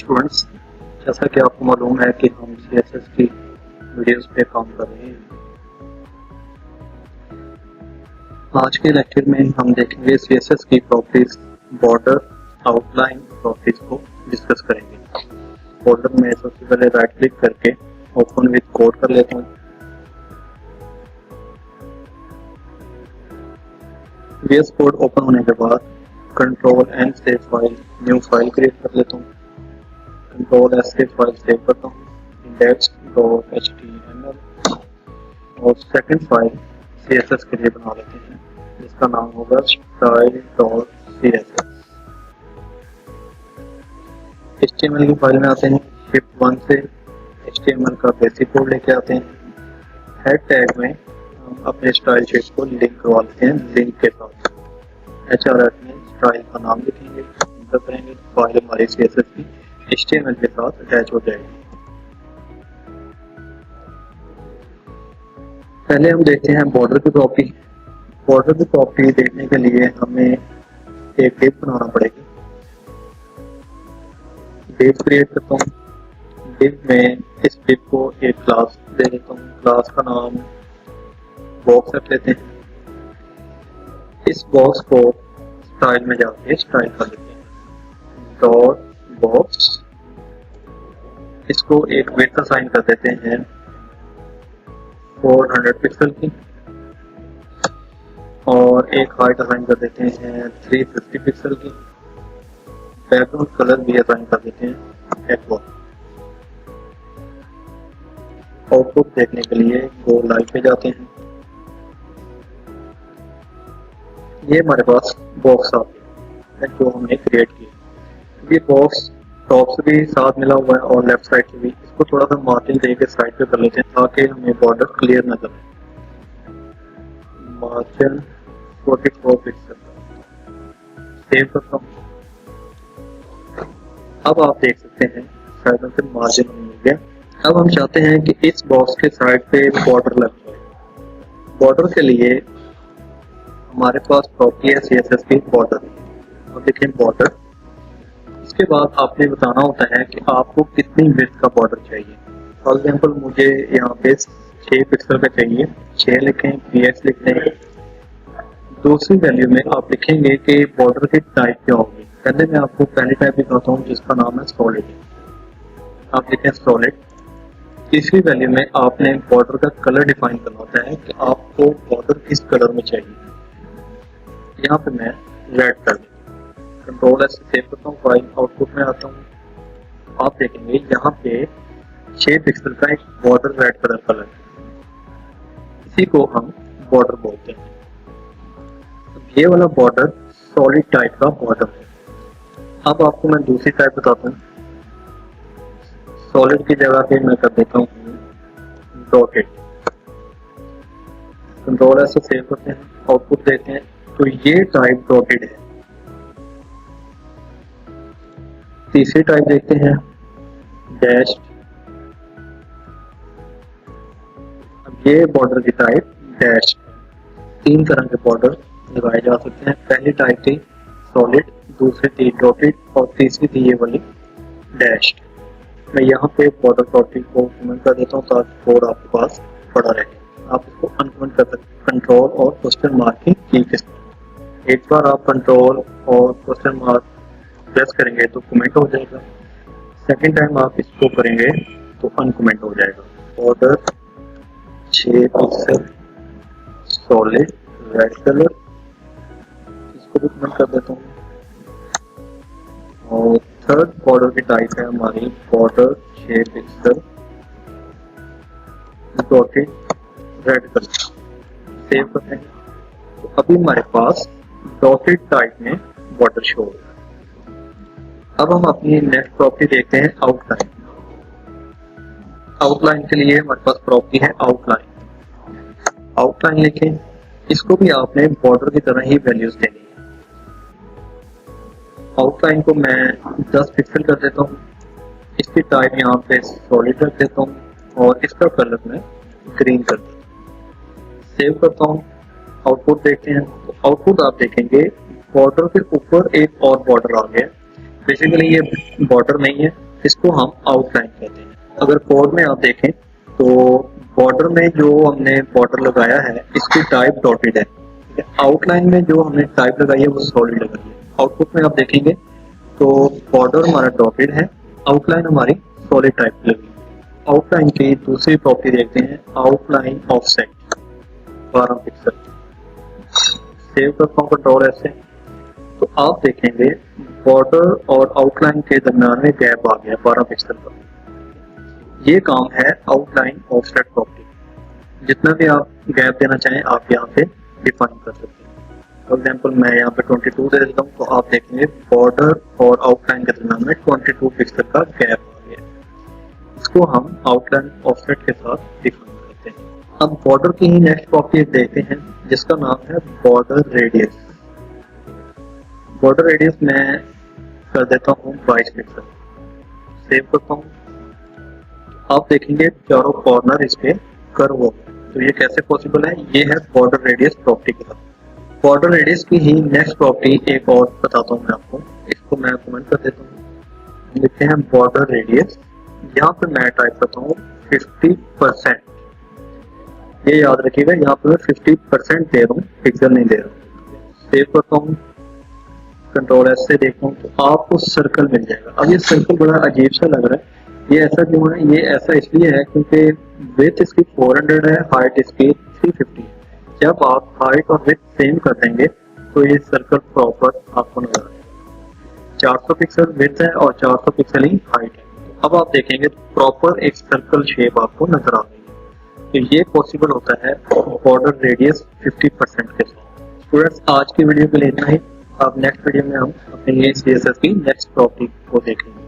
Students, जैसा कि आपको मालूम है कि हम CSS की वीडियोस पे काम कर रहे हैं। आज के लेक्चर में हम देखेंगे CSS की प्रॉपर्टीज, बॉर्डर, आउटलाइन प्रॉपर्टीज को डिस्कस करेंगे। बॉर्डर में सबसे पहले राइट क्लिक करके ओपन विद कोड कर लेता हूँ। VS कोड ओपन होने के बाद control and save file, new file create कर लेता हूँ। कंट्रोल एस से फाइल सेव करता हूँ, index.html, और सेकंड फाइल CSS के लिए बना लेते हैं जिसका नाम होगा style.css। HTML की फाइल में आते हैं, शिफ्ट 1 से HTML का बेसिक कोड लेके आते हैं। हेड टैग में हम अपने स्टाइल शीट को लिंक करवा लेते हैं लिंक के साथ। HRF में स्टाइल का नाम लिखेंगे, इंटर करेंगे, फाइल हमारी CSS की HTML के साथ अटैच हो जाएगी। पहले हम देखते हैं बॉर्डर की प्रॉपर्टी। बॉर्डर की प्रॉपर्टी देखने के लिए हमें एक डिव बनाना पड़ेगी। डिव क्रिएट करता हूँ। डिव में इस डिव को एक क्लास दे देता हूँ। क्लास का नाम बॉक्स रख लेते हैं। इस बॉक्स को स्टाइल में जाके स्टाइल कर लेते हैं, डॉट बॉक्स। इसको एक विड्थ असाइन कर देते हैं 400 पिक्सल की, और एक हाइट असाइन कर देते हैं 350 पिक्सल की। बैकग्राउंड कलर भी असाइन कर देते हैं F1। आउटपुट देखने के लिए गो लाइव पे जाते हैं। ये हमारे पास बॉक्स आ गया जो हमने क्रिएट किया। ये बॉक्स टॉप से भी साथ मिला हुआ है और लेफ्ट साइड से भी। इसको थोड़ा सा मार्जिन दे के साइड पे कर लेते हैं ताकि हमें बॉर्डर क्लियर नजर आए। मार्जिन 44 पिक्सल, सेव करता हूँ। अब आप देख सकते हैं साइड में से मार्जिन मिल गया। अब हम चाहते हैं कि इस बॉक्स के साइड पे बॉर्डर लग जाए। बॉर्डर के लिए हमारे पास प्रॉपर्टी है CSS की बॉर्डर। और देखें बॉर्डर, इसके बाद आपने बताना होता है कि आपको कितनी विड्थ का बॉर्डर चाहिए। फॉर एग्जांपल मुझे यहाँ पे 6 पिक्सल का चाहिए। 6 लिखें, px लिख लें। दूसरी वैल्यू में आप लिखेंगे कि बॉर्डर की टाइप क्या होगी। पहले मैं आपको पहली टाइप दिखाता हूँ जिसका नाम है सॉलिड। आप लिखें सॉलिड। तीसरी वैल्यू में आपने बॉर्डर का कलर डिफाइन करना होता है कि आपको बॉर्डर किस कलर में चाहिए। यहाँ पे मैं रेड कर दूँ। कंट्रोल एस सेव करता हूँ, फाइल आउटपुट में आता हूँ। आप देखेंगे यहाँ पे 6 पिक्सल का एक बॉर्डर रेड कलर है। इसी को हम बॉर्डर बोलते हैं। तो ये वाला बॉर्डर सॉलिड टाइप का बॉर्डर है। अब आपको मैं दूसरी टाइप बताता हूँ। सॉलिड की जगह पे मैं कर देता हूँ डॉटेड। कंट्रोल एस सेव करते हैं, आउटपुट देखते हैं तो ये टाइप डॉटेड है। तीसरी टाइप देखते हैं डैश। अब ये बॉर्डर की टाइप डैश। 3 तरह के बॉर्डर लगाए जा सकते हैं। पहली टाइप थी सॉलिड, दूसरी थी डॉटेड और तीसरी थी ये वाली डैश। मैं यहाँ पे बॉर्डर प्रॉपर्टी को कमेंट कर देता हूँ ताकि कोड आपके पास पड़ा रहे। आप इसको अनकमेंट कर सकते हैं कंट्रोल और क्वेश्चन मार्क की के साथ। एक बार आप कंट्रोल और क्वेश्चन मार्क प्रेस करेंगे तो कमेंट हो जाएगा। सेकंड टाइम आप इसको करेंगे तो अनकमेंट हो जाएगा। Border 6 pixel solid red colour, इसको भी कमेंट कर देता हूँ। और थर्ड बॉर्डर की टाइप है हमारी border 6 pixel dotted red colour. Save करते हैं तो अभी हमारे पास डॉटेड टाइप में बॉर्डर शो हो। अब हम अपनी नेक्स्ट प्रॉपर्टी देखते हैं आउटलाइन। आउटलाइन के लिए हमारे पास प्रॉपर्टी है आउटलाइन। आउटलाइन लिखें, इसको भी आपने बॉर्डर की तरह ही वैल्यूज देनी है। आउटलाइन को मैं 10 पिक्सल कर देता हूँ। इसकी टाइप यहाँ पे सॉलिड रख देता हूँ और इसका कलर मैं ग्रीन कर देता हूँ। सेव करता हूँ, आउटपुट देखते हैं तो आउटपुट आप देखेंगे बॉर्डर के ऊपर एक और बॉर्डर आ गया। बेसिकली ये बॉर्डर नहीं है, इसको हम आउटलाइन कहते हैं। अगर कोड में आप देखें तो बॉर्डर में जो हमने बॉर्डर लगाया है इसकी टाइप डॉटेड है। आउटलाइन में जो हमने टाइप लगाई है वो सॉलिड लगाई है। आउटपुट में आप देखेंगे तो बॉर्डर हमारा डॉटेड है, आउटलाइन हमारी सॉलिड टाइप लगी। आउटलाइन की दूसरी प्रॉपर्टी देखते हैं, आउटलाइन ऑफसेट 12 पिक्सल। सेव करता हूँ कंट्रोल ऐसे, तो आप देखेंगे बॉर्डर और आउटलाइन के दरम्यान में गैप आ गया 12 पिक्सल का। ये काम है आउटलाइन ऑफसेट प्रॉपर्टी। जितना भी आप गैप देना चाहें आप यहाँ पे डिफाइन कर सकते हैं। फॉर एग्जाम्पल मैं यहाँ पे 22 दे देता हूँ, तो आप देखेंगे बॉर्डर और आउटलाइन के दरम्यान में 22 पिक्सल का गैप आ गया। इसको हम आउटलाइन ऑफसेट के साथ डिफाइन करते हैं। अब बॉर्डर की ही नेक्स्ट प्रॉपर्टी देखते हैं जिसका नाम है बॉर्डर रेडियस। बॉर्डर रेडियस मैं कर देता हूँ 22 पिक्सल। सेव करता हूँ, आप देखेंगे चारों कॉर्नर इस पे कर्व हो गए। तो ये कैसे पॉसिबल है? ये है बॉर्डर रेडियस प्रॉपर्टी के साथ। बॉर्डर रेडियस की ही नेक्स्ट प्रॉपर्टी एक और बताता हूँ मैं आपको, इसको मैं कमेंट कर देता हूँ। लिखते हैं बॉर्डर रेडियस, यहाँ पे मैं टाइप करता हूँ 50%। ये याद रखिएगा, यहाँ पे मैं 50% दे रहा हूँ, पिक्सल नहीं दे रहा हूँ। सेव करता हूँ, कंट्रोल एस से देखता हूँ तो आपको सर्कल मिल जाएगा। अब ये सर्कल बड़ा अजीब सा लग रहा है, ये ऐसा क्यों है? ये ऐसा इसलिए है क्योंकि विड्थ इसकी 400 है, हाइट इसकी 350 है। जब आप हाइट और विड्थ सेम कर देंगे तो ये सर्कल प्रॉपर आपको नजर आएगा। 400 पिक्सल विड्थ है और 400 पिक्सल ही हाइट है। अब आप देखेंगे प्रॉपर एक सर्कल शेप आपको नजर आ गई। तो ये पॉसिबल होता है बॉर्डर रेडियस 50% के साथ। स्टूडेंट्स, आज की वीडियो के लिए इतना ही। अब नेक्स्ट वीडियो में हम अपने CSS की नेक्स्ट प्रॉपर्टी को देखेंगे।